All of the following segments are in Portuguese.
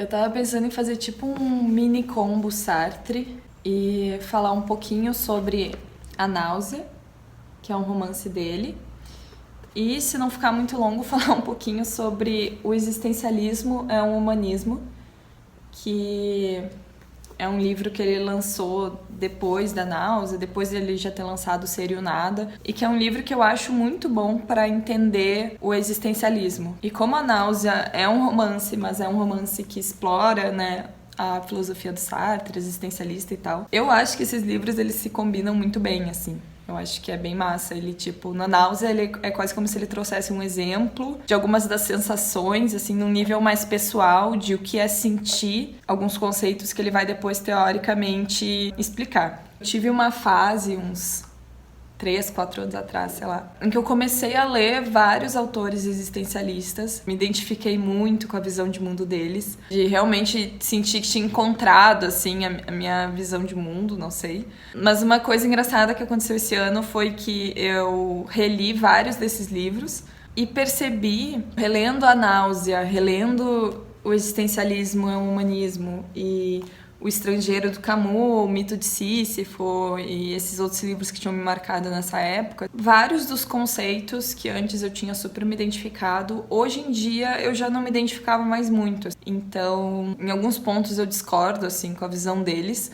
Eu tava pensando em fazer tipo um mini combo Sartre e falar um pouquinho sobre A Náusea, que é um romance dele. E, se não ficar muito longo, falar um pouquinho sobre O Existencialismo é um Humanismo, que é um livro que ele lançou depois da Náusea, depois de ele já ter lançado O Ser e o Nada, e que é um livro que eu acho muito bom para entender o existencialismo. E como A Náusea é um romance, mas é um romance que explora, né, a filosofia do Sartre, existencialista e tal, eu acho que esses livros eles se combinam muito bem, assim. Eu acho que é bem massa. Ele, tipo, na Náusea, ele é quase como se ele trouxesse um exemplo de algumas das sensações, assim, num nível mais pessoal, de o que é sentir, alguns conceitos que ele vai depois, teoricamente, explicar. Eu tive uma fase, uns 3, 4 anos atrás, sei lá, em que eu comecei a ler vários autores existencialistas, me identifiquei muito com a visão de mundo deles, de realmente sentir que tinha encontrado, assim, a minha visão de mundo, não sei. Mas uma coisa engraçada que aconteceu esse ano foi que eu reli vários desses livros e percebi, relendo A Náusea, relendo O Existencialismo é um Humanismo e O Estrangeiro do Camus, O Mito de Sísifo e esses outros livros que tinham me marcado nessa época. Vários dos conceitos que antes eu tinha super me identificado, hoje em dia eu já não me identificava mais muito. Então, em alguns pontos eu discordo, assim, com a visão deles.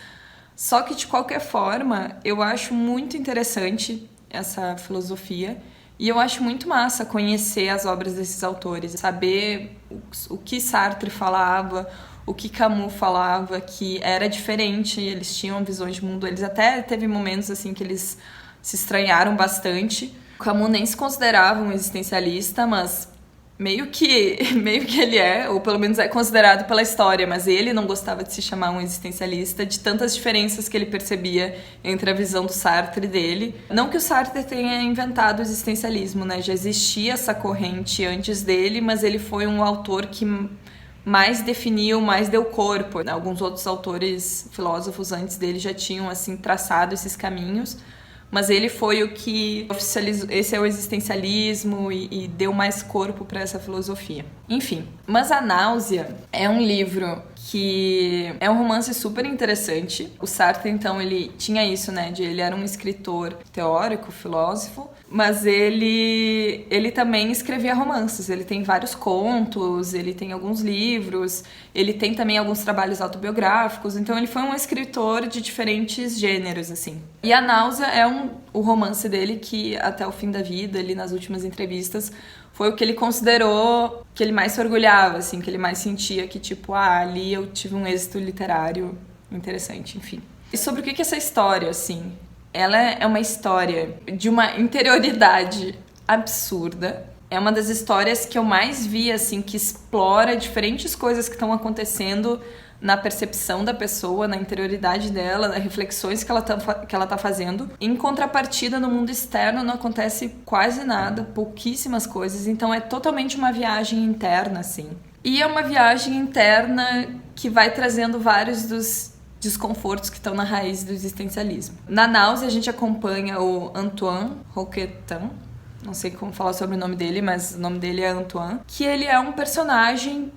Só que, de qualquer forma, eu acho muito interessante essa filosofia. E eu acho muito massa conhecer as obras desses autores, saber o que Sartre falava, o que Camus falava, que era diferente, eles tinham visões de mundo, eles até teve momentos assim que eles se estranharam bastante. O Camus nem se considerava um existencialista, mas meio que ele é, ou pelo menos é considerado pela história, mas ele não gostava de se chamar um existencialista, de tantas diferenças que ele percebia entre a visão do Sartre dele. Não que o Sartre tenha inventado o existencialismo, né? Já existia essa corrente antes dele, mas ele foi um autor que mais definiu, mais deu corpo. Alguns outros autores, filósofos antes dele já tinham assim traçado esses caminhos, mas ele foi o que oficializou. Esse é o existencialismo e deu mais corpo para essa filosofia. Enfim, mas A Náusea é um livro que é um romance super interessante. O Sartre, então, ele tinha isso, né? Ele era um escritor teórico, filósofo, mas ele também escrevia romances. Ele tem vários contos, ele tem alguns livros, ele tem também alguns trabalhos autobiográficos. Então, ele foi um escritor de diferentes gêneros, assim. E A Náusea é o romance dele que, até o fim da vida, ali nas últimas entrevistas, foi o que ele considerou que ele mais se orgulhava, assim, que ele mais sentia que, tipo, ali eu tive um êxito literário interessante, enfim. E sobre o que é essa história, assim? Ela é uma história de uma interioridade absurda. É uma das histórias que eu mais vi, assim, que explora diferentes coisas que estão acontecendo na percepção da pessoa, na interioridade dela, nas reflexões que ela tá fazendo. Em contrapartida, no mundo externo não acontece quase nada, pouquíssimas coisas, então é totalmente uma viagem interna, assim. E é uma viagem interna que vai trazendo vários dos desconfortos que estão na raiz do existencialismo. Na Náusea, a gente acompanha o Antoine Roquetan, não sei como falar sobre o nome dele, mas o nome dele é Antoine, que ele é um personagem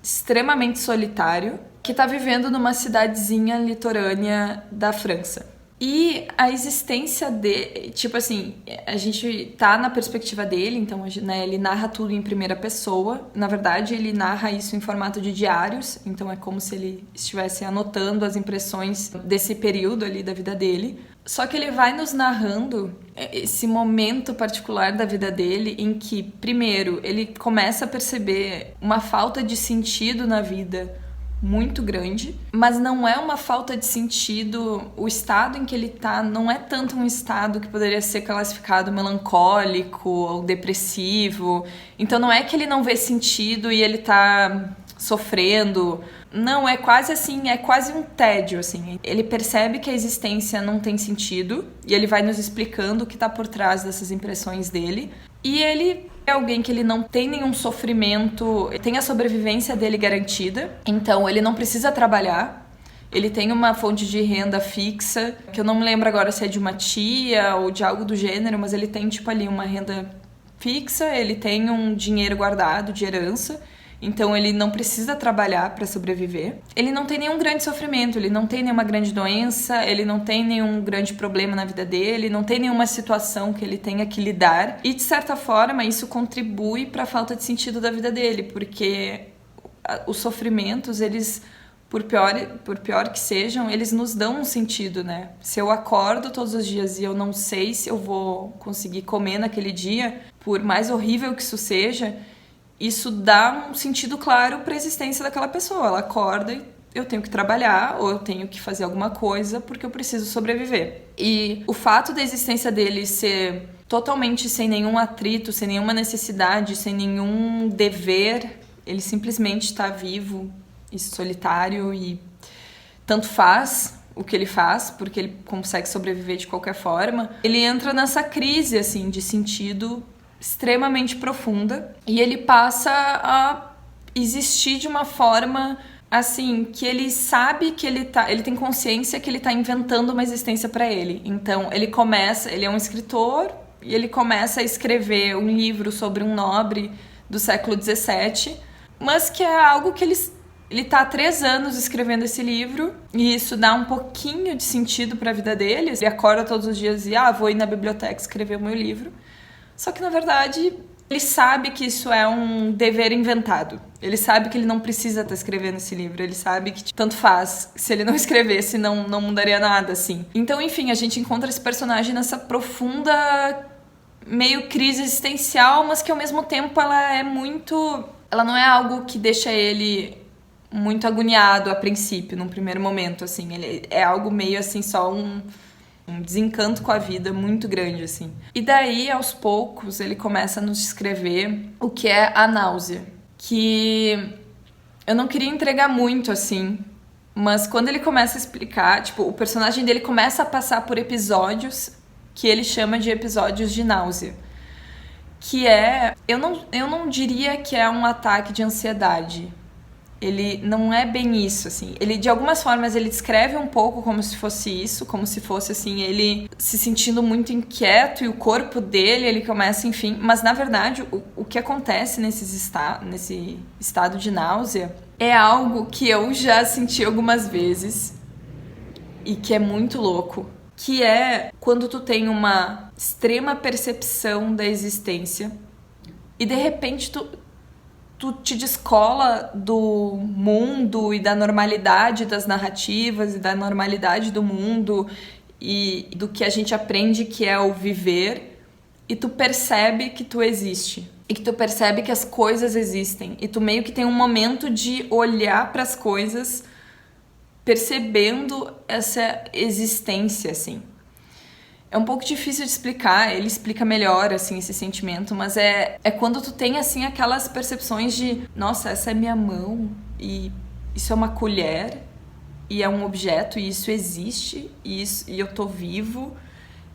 extremamente solitário, que está vivendo numa cidadezinha litorânea da França. E a existência dele, tipo assim, a gente tá na perspectiva dele, então, né, ele narra tudo em primeira pessoa. Na verdade, ele narra isso em formato de diários, então é como se ele estivesse anotando as impressões desse período ali da vida dele. Só que ele vai nos narrando esse momento particular da vida dele em que, primeiro, ele começa a perceber uma falta de sentido na vida muito grande, mas não é uma falta de sentido. O estado em que ele tá não é tanto um estado que poderia ser classificado melancólico ou depressivo. Então não é que ele não vê sentido e ele tá sofrendo. Não, é quase assim, é quase um tédio, assim. Ele percebe que a existência não tem sentido e ele vai nos explicando o que tá por trás dessas impressões dele. E ele é alguém que ele não tem nenhum sofrimento, tem a sobrevivência dele garantida, então ele não precisa trabalhar, ele tem uma fonte de renda fixa, que eu não me lembro agora se é de uma tia ou de algo do gênero, mas ele tem tipo ali uma renda fixa, ele tem um dinheiro guardado de herança, Então ele não precisa trabalhar para sobreviver. Ele não tem nenhum grande sofrimento, ele não tem nenhuma grande doença, ele não tem nenhum grande problema na vida dele, não tem nenhuma situação que ele tenha que lidar. E de certa forma isso contribui para a falta de sentido da vida dele, porque os sofrimentos, eles, por pior que sejam, eles nos dão um sentido, né? Se eu acordo todos os dias e eu não sei se eu vou conseguir comer naquele dia, por mais horrível que isso seja, isso dá um sentido claro para a existência daquela pessoa. Ela acorda e eu tenho que trabalhar ou eu tenho que fazer alguma coisa porque eu preciso sobreviver. E o fato da existência dele ser totalmente sem nenhum atrito, sem nenhuma necessidade, sem nenhum dever, ele simplesmente está vivo e solitário e tanto faz o que ele faz, porque ele consegue sobreviver de qualquer forma. Ele entra nessa crise, assim, de sentido extremamente profunda e ele passa a existir de uma forma assim que ele sabe que ele tem consciência que ele tá inventando uma existência para ele. Então ele é um escritor e ele começa a escrever um livro sobre um nobre do século XVII, mas que é algo que ele tá há 3 anos escrevendo esse livro e isso dá um pouquinho de sentido para a vida dele. Ele acorda todos os dias e vou ir na biblioteca escrever o meu livro. Só que, na verdade, ele sabe que isso é um dever inventado. Ele sabe que ele não precisa estar escrevendo esse livro. Ele sabe que tanto faz. Se ele não escrevesse, não mudaria nada, assim. Então, enfim, a gente encontra esse personagem nessa profunda, meio crise existencial, mas que, ao mesmo tempo, ela não é algo que deixa ele muito agoniado a princípio, num primeiro momento, assim. Ele é algo meio, assim, só um desencanto com a vida muito grande, assim. E daí, aos poucos, ele começa a nos descrever o que é a náusea. Que eu não queria entregar muito, assim, mas quando ele começa a explicar, tipo, o personagem dele começa a passar por episódios que ele chama de episódios de náusea. Que é... Eu não diria que é um ataque de ansiedade. Ele não é bem isso, assim. Ele, de algumas formas, ele descreve um pouco como se fosse isso, como se fosse, assim, ele se sentindo muito inquieto e o corpo dele, ele começa, enfim. Mas, na verdade, o que acontece nesse estado de náusea é algo que eu já senti algumas vezes e que é muito louco. Que é quando tu tem uma extrema percepção da existência e, de repente, tu te descola do mundo e da normalidade das narrativas e da normalidade do mundo e do que a gente aprende que é o viver e tu percebe que tu existe e que tu percebe que as coisas existem e tu meio que tem um momento de olhar para as coisas percebendo essa existência, assim. É um pouco difícil de explicar, ele explica melhor, assim, esse sentimento, mas é quando tu tem, assim, aquelas percepções de nossa, essa é minha mão, e isso é uma colher, e é um objeto, e isso existe, e eu tô vivo,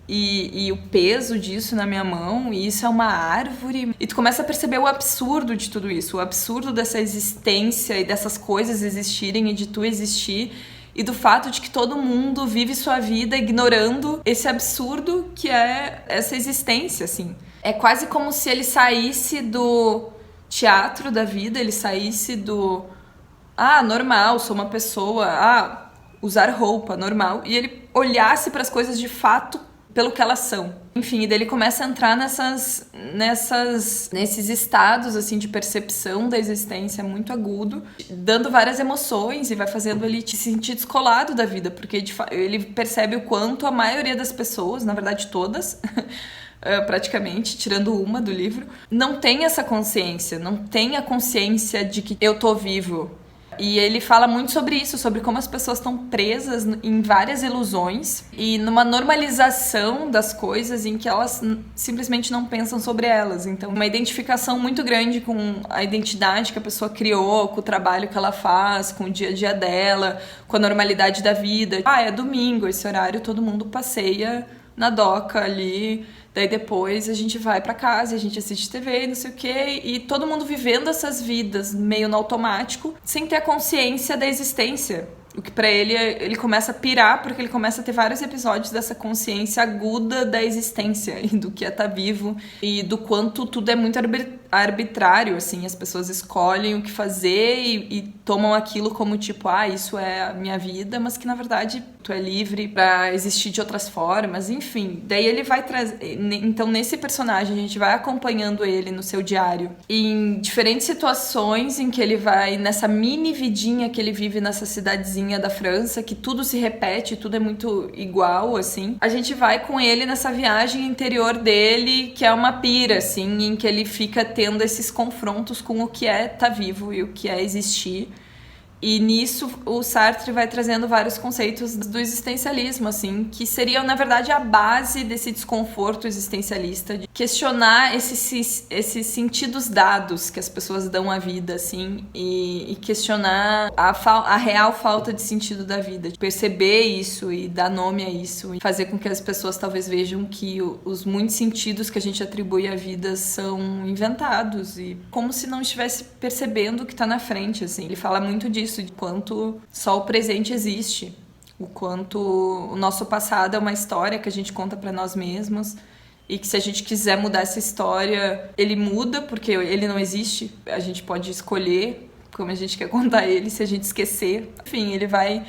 e o peso disso na minha mão, e isso é uma árvore. E tu começa a perceber o absurdo de tudo isso, o absurdo dessa existência e dessas coisas existirem e de tu existir, e do fato de que todo mundo vive sua vida ignorando esse absurdo que é essa existência, assim. É quase como se ele saísse do teatro da vida, ele saísse do normal, sou uma pessoa, usar roupa, normal, e ele olhasse para as coisas de fato pelo que elas são. Enfim, e daí ele começa a entrar nesses estados, assim, de percepção da existência muito agudo, dando várias emoções e vai fazendo ele te sentir descolado da vida, porque ele percebe o quanto a maioria das pessoas, na verdade todas, praticamente, tirando uma do livro, não tem essa consciência, não tem a consciência de que eu tô vivo. E ele fala muito sobre isso, sobre como as pessoas estão presas em várias ilusões e numa normalização das coisas em que elas simplesmente não pensam sobre elas. Então, uma identificação muito grande com a identidade que a pessoa criou, com o trabalho que ela faz, com o dia a dia dela, com a normalidade da vida. É domingo, esse horário todo mundo passeia na doca ali, daí depois a gente vai pra casa, a gente assiste TV, não sei o quê, e todo mundo vivendo essas vidas meio no automático, sem ter a consciência da existência. O que pra ele começa a pirar, porque ele começa a ter vários episódios dessa consciência aguda da existência, e do que é estar vivo, e do quanto tudo é muito arbitrário, assim, as pessoas escolhem o que fazer e tomam aquilo como tipo, isso é a minha vida, mas que na verdade tu é livre pra existir de outras formas, enfim. Daí ele vai trazer... Então nesse personagem a gente vai acompanhando ele no seu diário em diferentes situações em que ele vai, nessa mini vidinha que ele vive nessa cidadezinha da França, que tudo se repete, tudo é muito igual, assim. A gente vai com ele nessa viagem interior dele, que é uma pira, assim, em que ele fica tendo esses confrontos com o que é estar vivo e o que é existir. E nisso o Sartre vai trazendo vários conceitos do existencialismo, assim, que seriam, na verdade, a base desse desconforto existencialista, de questionar esses sentidos dados que as pessoas dão à vida, assim, e questionar a real falta de sentido da vida, de perceber isso e dar nome a isso, e fazer com que as pessoas talvez vejam que os muitos sentidos que a gente atribui à vida são inventados, e como se não estivesse percebendo o que está na frente, assim. Ele fala muito disso, de quanto só o presente existe, o quanto o nosso passado é uma história que a gente conta para nós mesmos e que se a gente quiser mudar essa história, ele muda porque ele não existe, a gente pode escolher como a gente quer contar ele, se a gente esquecer. Enfim, ele vai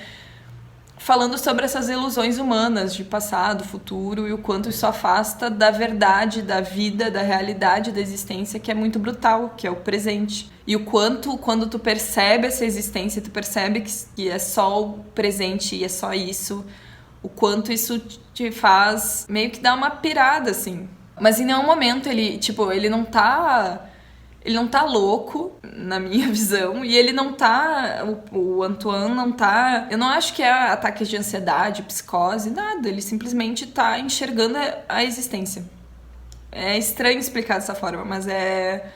falando sobre essas ilusões humanas de passado, futuro, e o quanto isso afasta da verdade, da vida, da realidade da existência, que é muito brutal, que é o presente. E o quanto, quando tu percebe essa existência, tu percebe que é só o presente e é só isso, o quanto isso te faz meio que dar uma pirada, assim. Mas em nenhum momento ele não tá louco, na minha visão, e ele não tá... O Antoine não tá... Eu não acho que é ataque de ansiedade, psicose, nada. Ele simplesmente tá enxergando a existência. É estranho explicar dessa forma, mas é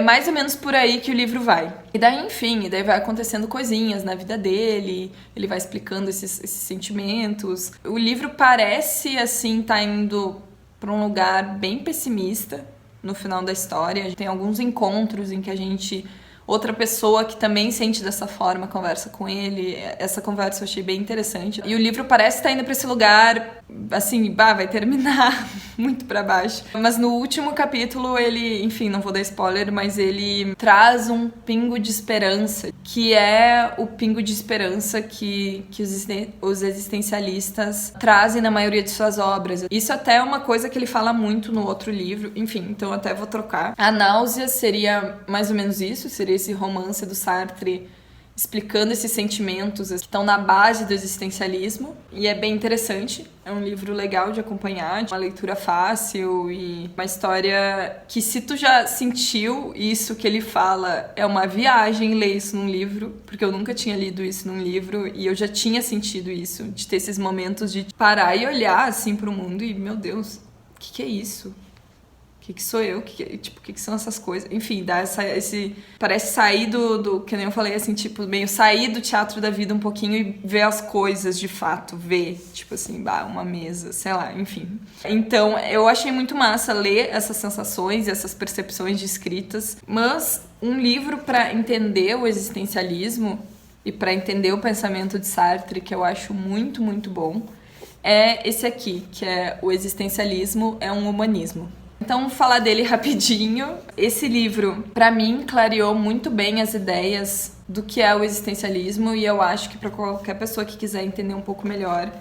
mais ou menos por aí que o livro vai. E daí, enfim, daí vai acontecendo coisinhas na vida dele, ele vai explicando esses sentimentos. O livro parece, assim, tá indo pra um lugar bem pessimista, no final da história. Tem alguns encontros em que outra pessoa que também sente dessa forma conversa com ele. Essa conversa eu achei bem interessante. E o livro parece estar indo pra esse lugar, assim, vai terminar muito pra baixo. Mas no último capítulo ele, enfim, não vou dar spoiler, mas ele traz um pingo de esperança, que é o pingo de esperança que os existencialistas trazem na maioria de suas obras. Isso até é uma coisa que ele fala muito no outro livro. Enfim, então eu até vou trocar. A Náusea seria mais ou menos isso, seria esse romance do Sartre explicando esses sentimentos que estão na base do existencialismo, e é bem interessante. É um livro legal de acompanhar, uma leitura fácil e uma história que, se tu já sentiu isso que ele fala, é uma viagem ler isso num livro, porque eu nunca tinha lido isso num livro e eu já tinha sentido isso, de ter esses momentos de parar e olhar assim pro mundo e, meu Deus, o que é isso? O que sou eu? O que são essas coisas? Enfim, dá esse... Parece sair do... Que nem eu falei, assim, tipo, meio sair do teatro da vida um pouquinho e ver as coisas de fato. Ver, tipo assim, uma mesa, sei lá, enfim. Então, eu achei muito massa ler essas sensações e essas percepções de escritas. Mas um livro para entender o existencialismo e para entender o pensamento de Sartre, que eu acho muito, muito bom, é esse aqui, que é O Existencialismo é um Humanismo. Então, vou falar dele rapidinho. Esse livro, para mim, clareou muito bem as ideias do que é o existencialismo, e eu acho que para qualquer pessoa que quiser entender um pouco melhor,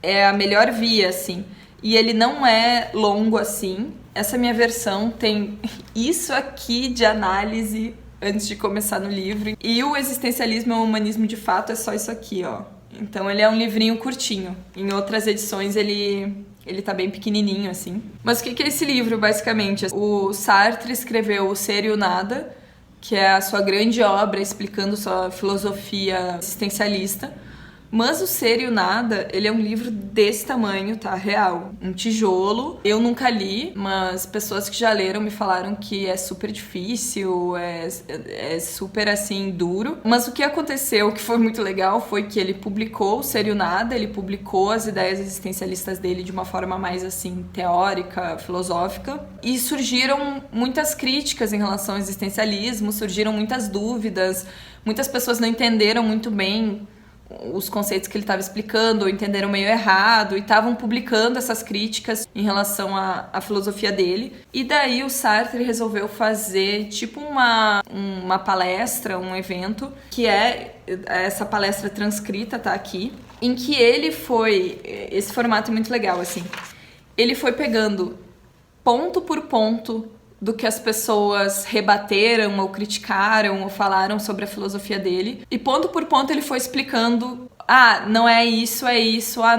é a melhor via, assim. E ele não é longo assim. Essa minha versão tem isso aqui de análise antes de começar no livro. E o Existencialismo é um Humanismo de Fato é só isso aqui, ó. Então ele é um livrinho curtinho. Em outras edições ele tá bem pequenininho, assim. Mas o que é esse livro, basicamente? O Sartre escreveu O Ser e o Nada, que é a sua grande obra explicando sua filosofia existencialista. Mas O Ser e o Nada, ele é um livro desse tamanho, tá? Real. Um tijolo. Eu nunca li, mas pessoas que já leram me falaram que é super difícil, é super, assim, duro. Mas o que aconteceu, o que foi muito legal, foi que ele publicou O Ser e o Nada, ele publicou as ideias existencialistas dele de uma forma mais, assim, teórica, filosófica. E surgiram muitas críticas em relação ao existencialismo, surgiram muitas dúvidas, muitas pessoas não entenderam muito bem os conceitos que ele estava explicando ou entenderam meio errado e estavam publicando essas críticas em relação à filosofia dele. E daí o Sartre resolveu fazer tipo uma palestra, um evento, que é essa palestra transcrita, tá aqui, em que ele foi... Esse formato é muito legal, assim. Ele foi pegando ponto por ponto do que as pessoas rebateram ou criticaram ou falaram sobre a filosofia dele. E ponto por ponto ele foi explicando: não é isso,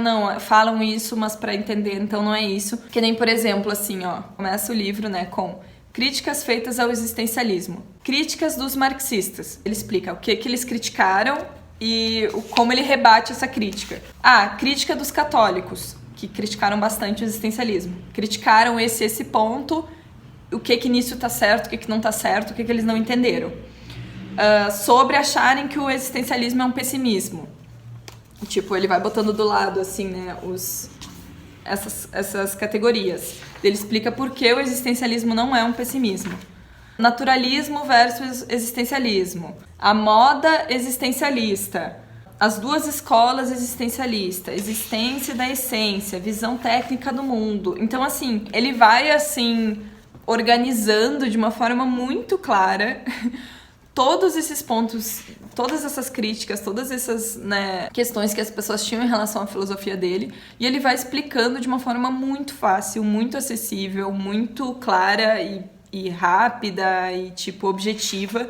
não, falam isso, mas pra entender, então não é isso. Que nem, por exemplo, assim, ó, começa o livro, né, com críticas feitas ao existencialismo. Críticas dos marxistas. Ele explica o que eles criticaram e como ele rebate essa crítica. Crítica dos católicos, que criticaram bastante o existencialismo. Criticaram esse ponto, o que nisso tá certo, o que não tá certo, o que eles não entenderam. Sobre acharem que o existencialismo é um pessimismo. Tipo, ele vai botando do lado, assim, né, essas categorias. Ele explica por que o existencialismo não é um pessimismo. Naturalismo versus existencialismo. A moda existencialista. As duas escolas existencialistas. Existência da essência. Visão técnica do mundo. Então, assim, ele vai, assim, organizando de uma forma muito clara todos esses pontos, todas essas críticas, todas essas, né, questões que as pessoas tinham em relação à filosofia dele, e ele vai explicando de uma forma muito fácil, muito acessível, muito clara e rápida e, tipo, objetiva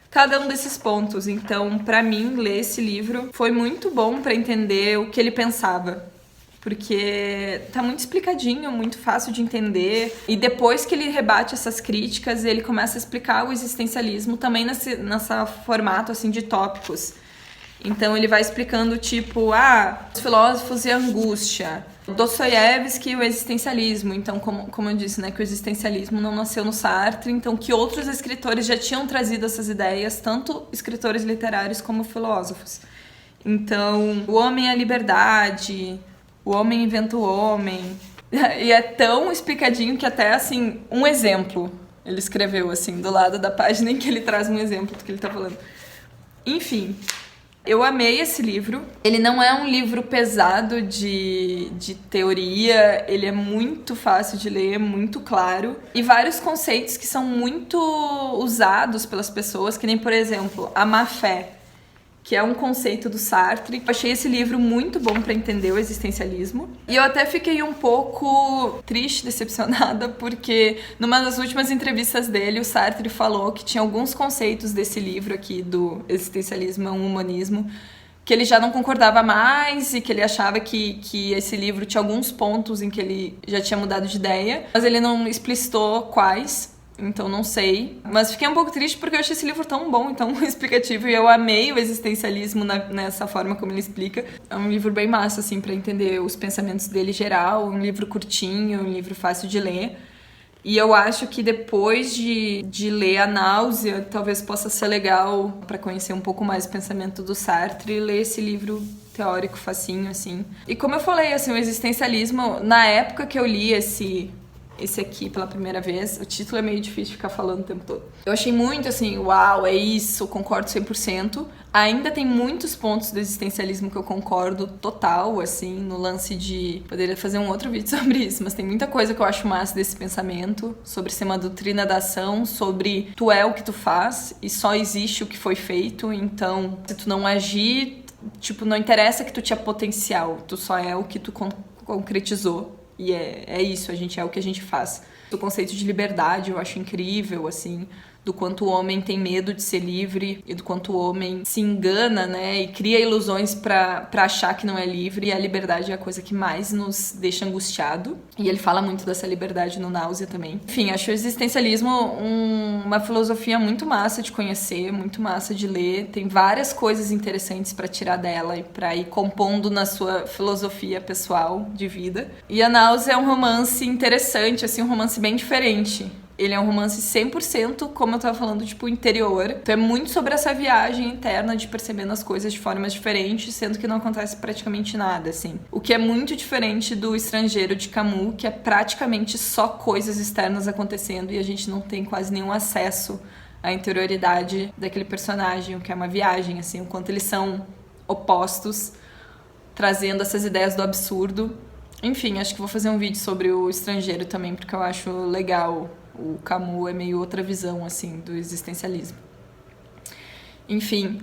cada um desses pontos. Então, pra mim, ler esse livro foi muito bom pra entender o que ele pensava. Porque tá muito explicadinho, muito fácil de entender. E depois que ele rebate essas críticas, ele começa a explicar o existencialismo também nesse formato, assim, de tópicos. Então ele vai explicando, tipo, os filósofos e a angústia. Dostoiévski e o existencialismo. Então, como eu disse, né, que o existencialismo não nasceu no Sartre, então que outros escritores já tinham trazido essas ideias, tanto escritores literários como filósofos. Então, o homem é a liberdade... O homem inventa o homem. E é tão explicadinho que até, assim, um exemplo ele escreveu, assim, do lado da página em que ele traz um exemplo do que ele tá falando. Enfim, eu amei esse livro. Ele não é um livro pesado de teoria, ele é muito fácil de ler, muito claro. E vários conceitos que são muito usados pelas pessoas, que nem, por exemplo, a má-fé, que é um conceito do Sartre. Eu achei esse livro muito bom para entender o existencialismo. E eu até fiquei um pouco triste, decepcionada, porque numa das últimas entrevistas dele, o Sartre falou que tinha alguns conceitos desse livro aqui, do existencialismo é um humanismo, que ele já não concordava mais e que ele achava que esse livro tinha alguns pontos em que ele já tinha mudado de ideia, mas ele não explicitou quais. Então não sei, mas fiquei um pouco triste porque eu achei esse livro tão bom e tão explicativo, e eu amei o existencialismo nessa forma como ele explica. É um livro bem massa, assim, pra entender os pensamentos dele geral, um livro curtinho, um livro fácil de ler. E eu acho que depois de ler A Náusea, talvez possa ser legal pra conhecer um pouco mais o pensamento do Sartre, ler esse livro teórico facinho, assim. E como eu falei, assim, o existencialismo, na época que eu li esse aqui pela primeira vez, o título é meio difícil de ficar falando o tempo todo. Eu achei muito assim, uau, é isso, concordo 100%. Ainda tem muitos pontos do existencialismo que eu concordo total, assim, no lance de... Poderia fazer um outro vídeo sobre isso, mas tem muita coisa que eu acho massa desse pensamento, sobre ser uma doutrina da ação, sobre tu é o que tu faz e só existe o que foi feito, então se tu não agir, tipo, não interessa que tu tinha potencial, tu só é o que tu concretizou. E é isso, a gente é o que a gente faz. O conceito de liberdade eu acho incrível, assim, do quanto o homem tem medo de ser livre e do quanto o homem se engana, né, e cria ilusões pra achar que não é livre, e a liberdade é a coisa que mais nos deixa angustiado. E ele fala muito dessa liberdade no Náusea também. Enfim, acho o existencialismo uma filosofia muito massa de conhecer, muito massa de ler. Tem várias coisas interessantes pra tirar dela e pra ir compondo na sua filosofia pessoal de vida. E A Náusea é um romance interessante, assim, um romance bem diferente. Ele é um romance 100%, como eu tava falando, tipo, interior. Então é muito sobre essa viagem interna de percebendo as coisas de formas diferentes, sendo que não acontece praticamente nada, assim. O que é muito diferente do Estrangeiro de Camus, que é praticamente só coisas externas acontecendo e a gente não tem quase nenhum acesso à interioridade daquele personagem, o que é uma viagem, assim, o quanto eles são opostos, trazendo essas ideias do absurdo. Enfim, acho que vou fazer um vídeo sobre o estrangeiro também, porque eu acho legal. O Camus é meio outra visão, assim, do existencialismo. Enfim,